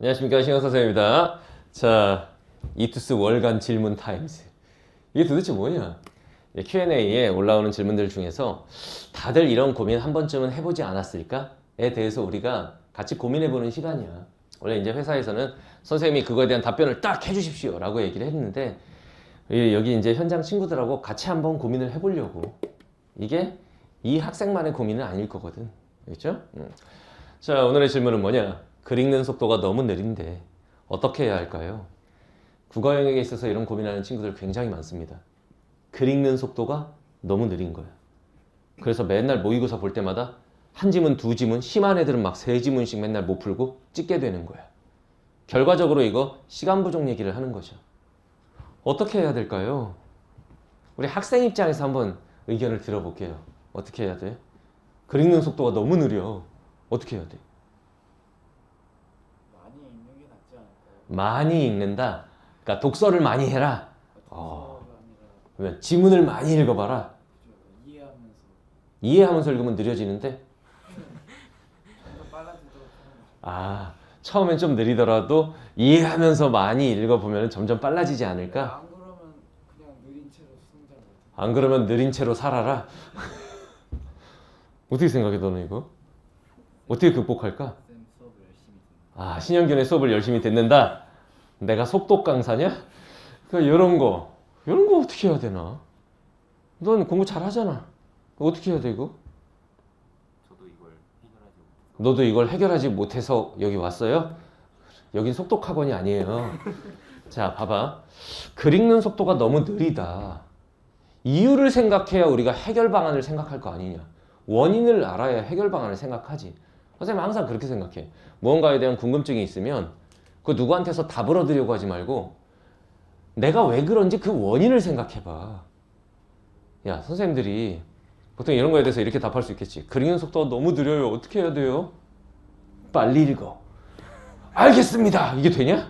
안녕하십니까, 신영 선생님입니다. 자, 이투스 월간 질문 타임즈. 이게 도대체 뭐냐? Q&A에 올라오는 질문들 중에서 다들 이런 고민 한 번쯤은 해보지 않았을까에 대해서 우리가 같이 고민해보는 시간이야. 원래 이제 회사에서는 선생님이 그거에 대한 답변을 딱 해주십시오 라고 얘기를 했는데, 여기 이제 현장 친구들하고 같이 한번 고민을 해보려고. 이게 이 학생만의 고민은 아닐 거거든. 알겠죠? 자, 오늘의 질문은 뭐냐? 글 읽는 속도가 너무 느린데 어떻게 해야 할까요? 국어 영역에 있어서 이런 고민하는 친구들 굉장히 많습니다. 글 읽는 속도가 너무 느린 거야. 그래서 맨날 모의고사 볼 때마다 한 지문, 두 지문, 심한 애들은 막 세 지문씩 맨날 못 풀고 찍게 되는 거야. 결과적으로 이거 시간 부족 얘기를 하는 거죠. 어떻게 해야 될까요? 우리 학생 입장에서 한번 의견을 들어볼게요. 어떻게 해야 돼? 글 읽는 속도가 너무 느려. 어떻게 해야 돼? 많이 읽는 게 낫지 않을까요? 많이 읽는다. 그러니까 독서를 많이 해라. 독서가 아니라 그러면 지문을 많이 읽어봐라. 이해하면서 이해하면서 읽으면 느려지는데, 좀 더 빨라지도록 하는 거죠. 아, 처음엔 좀 느리더라도 이해하면서 많이 읽어보면 점점 빨라지지 않을까? 안 그러면 그냥 느린 채로 성장을 안 그러면 느린 채로 살아라. 어떻게 생각해, 너는 이거? 어떻게 극복할까? 쌤 수업을 열심히 듣는 아, 신현균의 수업을 열심히 듣는다? 내가 속독 강사냐? 이런 거 어떻게 해야 되나? 넌 공부 잘하잖아. 어떻게 해야 돼, 이거? 저도 이걸 해결하지 못해서 너도 이걸 해결하지 못해서 여기 왔어요? 여긴 속독학원이 아니에요. 자, 봐봐. 글 읽는 속도가 너무 느리다. 이유를 생각해야 우리가 해결 방안을 생각할 거 아니냐. 원인을 알아야 해결 방안을 생각하지. 선생님 항상 그렇게 생각해. 무언가에 대한 궁금증이 있으면 그 누구한테서 답을 얻으려고 하지 말고 내가 왜 그런지 그 원인을 생각해봐. 야, 선생님들이 보통 이런 거에 대해서 이렇게 답할 수 있겠지. 글 읽는 속도가 너무 느려요. 어떻게 해야 돼요? 빨리 읽어. 알겠습니다. 이게 되냐?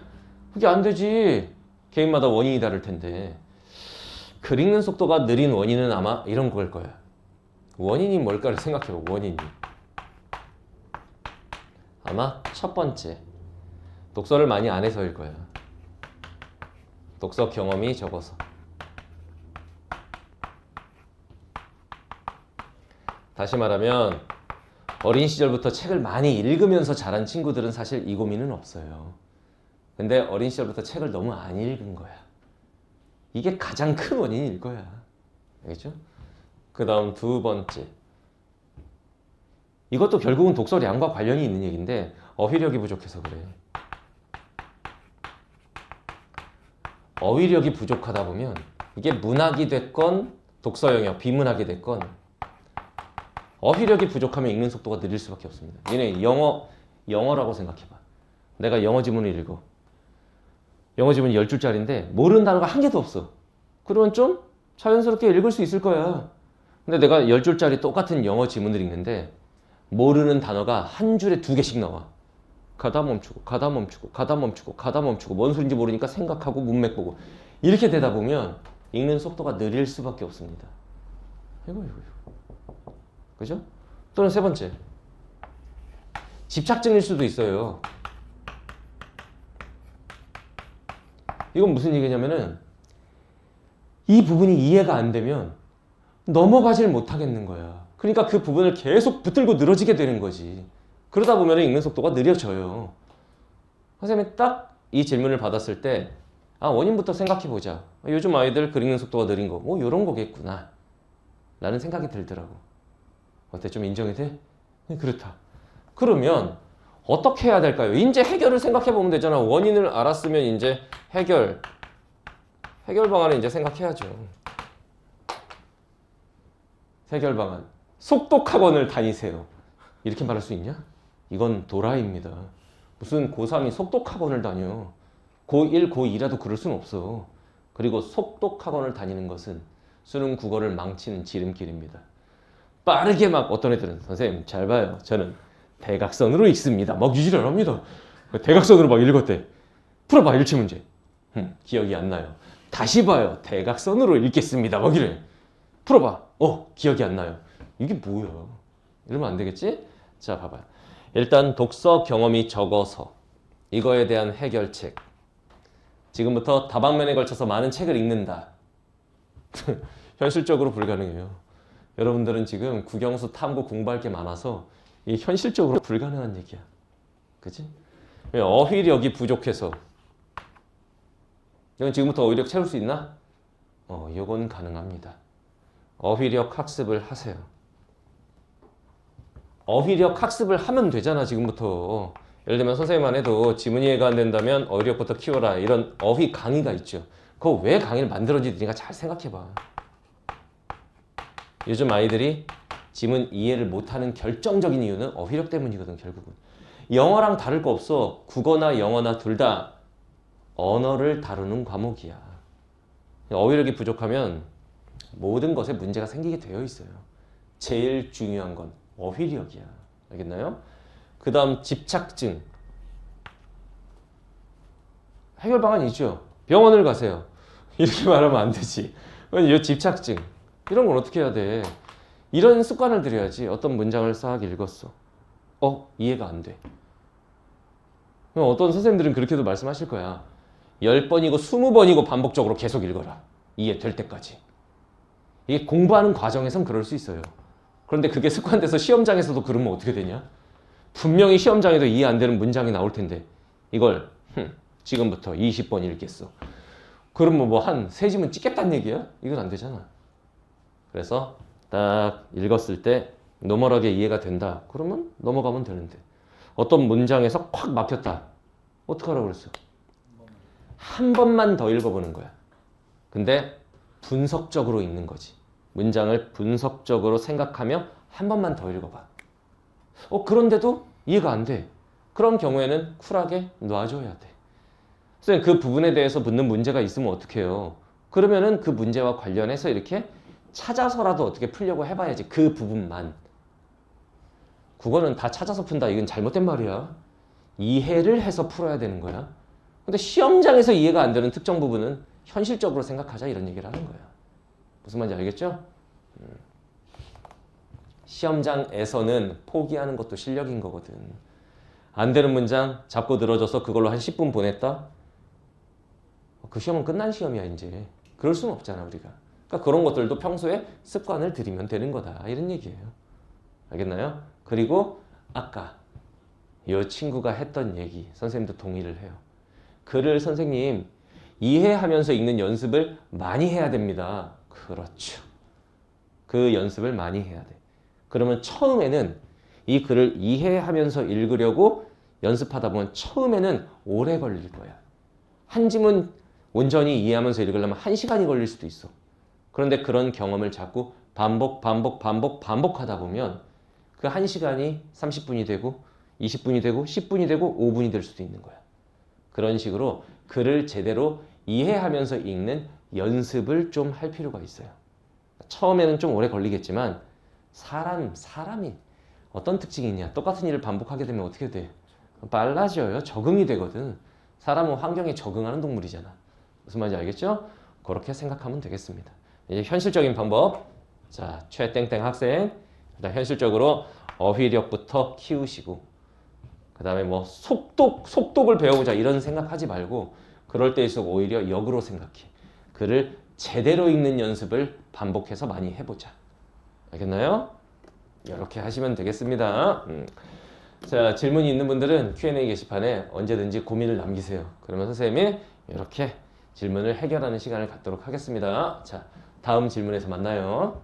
그게 안 되지. 개인마다 원인이 다를 텐데. 글 읽는 속도가 느린 원인은 아마 이런 걸 거야. 원인이 뭘까를 생각해봐. 원인이. 아마 첫 번째. 독서를 많이 안 해서일 거야. 독서 경험이 적어서. 다시 말하면 어린 시절부터 책을 많이 읽으면서 자란 친구들은 사실 이 고민은 없어요. 근데 어린 시절부터 책을 너무 안 읽은 거야. 이게 가장 큰 원인일 거야. 알겠죠? 그 다음 두 번째. 이것도 결국은 독서량과 관련이 있는 얘기인데 어휘력이 부족해서 그래. 어휘력이 부족하다 보면 이게 문학이 됐건 독서 영역, 비문학이 됐건 어휘력이 부족하면 읽는 속도가 느릴 수밖에 없습니다. 얘네 영어라고 생각해봐. 내가 영어 지문을 읽어. 영어 지문이 10줄짜리인데 모르는 단어가 한 개도 없어. 그러면 좀 자연스럽게 읽을 수 있을 거야. 근데 내가 10줄짜리 똑같은 영어 지문을 읽는데 모르는 단어가 한 줄에 2개씩 나와. 가다 멈추고 가다 멈추고 가다 멈추고 가다 멈추고 뭔 소린지 모르니까 생각하고 문맥 보고 이렇게 되다 보면 읽는 속도가 느릴 수밖에 없습니다. 이거. 그죠? 또는 세 번째. 집착증일 수도 있어요. 이건 무슨 얘기냐면은 이 부분이 이해가 안 되면 넘어가질 못하겠는 거야. 그러니까 그 부분을 계속 붙들고 늘어지게 되는 거지. 그러다 보면 읽는 속도가 느려져요. 선생님이 딱 이 질문을 받았을 때 원인부터 생각해보자. 요즘 아이들 글 읽는 속도가 느린 거 이런 거겠구나 라는 생각이 들더라고. 어때? 좀 인정이 돼? 그렇다. 그러면 어떻게 해야 될까요? 이제 해결을 생각해보면 되잖아. 원인을 알았으면 이제 해결 방안을 이제 생각해야죠. 해결 방안. 속독학원을 다니세요. 이렇게 말할 수 있냐? 이건 도라이입니다. 무슨 고3이 속독학원을 다녀. 고1, 고2라도 그럴 순 없어. 그리고 속독학원을 다니는 것은 수능 국어를 망치는 지름길입니다. 빠르게 막 어떤 애들은 선생님 잘 봐요. 저는 대각선으로 읽습니다. 막 유지를 합니다. 대각선으로 막 읽었대. 풀어봐 일치문제. 기억이 안 나요. 다시 봐요. 대각선으로 읽겠습니다. 막 이래. 풀어봐. 기억이 안 나요. 이게 뭐야? 이러면 안 되겠지? 자, 봐봐요. 일단 독서 경험이 적어서 이거에 대한 해결책. 지금부터 다방면에 걸쳐서 많은 책을 읽는다. 현실적으로 불가능해요. 여러분들은 지금 국영수 탐구 공부할 게 많아서 이 현실적으로 불가능한 얘기야. 그치? 어휘력이 부족해서. 이건 지금부터 어휘력 채울 수 있나? 이건 가능합니다. 어휘력 학습을 하세요. 어휘력 학습을 하면 되잖아, 지금부터. 예를 들면 선생님만 해도 지문 이해가 안 된다면 어휘력부터 키워라. 이런 어휘 강의가 있죠. 그거 왜 강의를 만들어지지? 니가 잘 생각해봐. 요즘 아이들이 지문 이해를 못하는 결정적인 이유는 어휘력 때문이거든, 결국은. 영어랑 다를 거 없어. 국어나 영어나 둘 다 언어를 다루는 과목이야. 어휘력이 부족하면 모든 것에 문제가 생기게 되어 있어요. 제일 중요한 건 어휘력이야. 알겠나요? 그 다음 집착증. 해결 방안이 있죠. 병원을 가세요. 이렇게 말하면 안 되지. 이 집착증. 이런 건 어떻게 해야 돼? 이런 습관을 들여야지. 어떤 문장을 싹 읽었어. 이해가 안 돼. 그럼 어떤 선생님들은 그렇게도 말씀하실 거야. 10번이고 20번이고 반복적으로 계속 읽어라. 이해될 때까지. 이게 공부하는 과정에선 그럴 수 있어요. 그런데 그게 습관돼서 시험장에서도 그러면 어떻게 되냐? 분명히 시험장에도 이해 안 되는 문장이 나올 텐데 이걸 지금부터 20번 읽겠어. 그러면 뭐 한 3지문 찍겠다는 얘기야? 이건 안 되잖아. 그래서 딱 읽었을 때 노멀하게 이해가 된다. 그러면 넘어가면 되는데 어떤 문장에서 콱 막혔다. 어떡하라고 그랬어? 한 번만 더 읽어보는 거야. 근데 분석적으로 읽는 거지. 문장을 분석적으로 생각하며 한 번만 더 읽어봐. 그런데도 이해가 안 돼. 그런 경우에는 쿨하게 놔줘야 돼. 선생님, 그 부분에 대해서 묻는 문제가 있으면 어떡해요? 그러면은 그 문제와 관련해서 이렇게 찾아서라도 어떻게 풀려고 해봐야지. 그 부분만. 국어는 다 찾아서 푼다. 이건 잘못된 말이야. 이해를 해서 풀어야 되는 거야. 근데 시험장에서 이해가 안 되는 특정 부분은 현실적으로 생각하자. 이런 얘기를 하는 거야. 무슨 말인지 알겠죠? 시험장에서는 포기하는 것도 실력인 거거든. 안 되는 문장 잡고 늘어져서 그걸로 한 10분 보냈다? 그 시험은 끝난 시험이야, 이제. 그럴 수는 없잖아, 우리가. 그러니까 그런 것들도 평소에 습관을 들이면 되는 거다. 이런 얘기예요. 알겠나요? 그리고 아까 이 친구가 했던 얘기, 선생님도 동의를 해요. 글을 선생님 이해하면서 읽는 연습을 많이 해야 됩니다. 그렇죠. 그 연습을 많이 해야 돼. 그러면 처음에는 이 글을 이해하면서 읽으려고 연습하다 보면 처음에는 오래 걸릴 거야. 한 지문 온전히 이해하면서 읽으려면 1시간이 걸릴 수도 있어. 그런데 그런 경험을 자꾸 반복하다 보면 그 1시간이 30분이 되고 20분이 되고 10분이 되고 5분이 될 수도 있는 거야. 그런 식으로 글을 제대로 이해하면서 읽는 연습을 좀 할 필요가 있어요. 처음에는 좀 오래 걸리겠지만 사람이 어떤 특징이 있냐? 똑같은 일을 반복하게 되면 어떻게 돼? 빨라져요. 적응이 되거든. 사람은 환경에 적응하는 동물이잖아. 무슨 말인지 알겠죠? 그렇게 생각하면 되겠습니다. 이제 현실적인 방법. 자, 최땡땡 학생. 일단 현실적으로 어휘력부터 키우시고 그 다음에 뭐 속독을 배워보자 이런 생각하지 말고 그럴 때일수록 오히려 역으로 생각해. 글을 제대로 읽는 연습을 반복해서 많이 해보자. 알겠나요? 이렇게 하시면 되겠습니다. 자, 질문이 있는 분들은 Q&A 게시판에 언제든지 고민을 남기세요. 그러면 선생님이 이렇게 질문을 해결하는 시간을 갖도록 하겠습니다. 자, 다음 질문에서 만나요.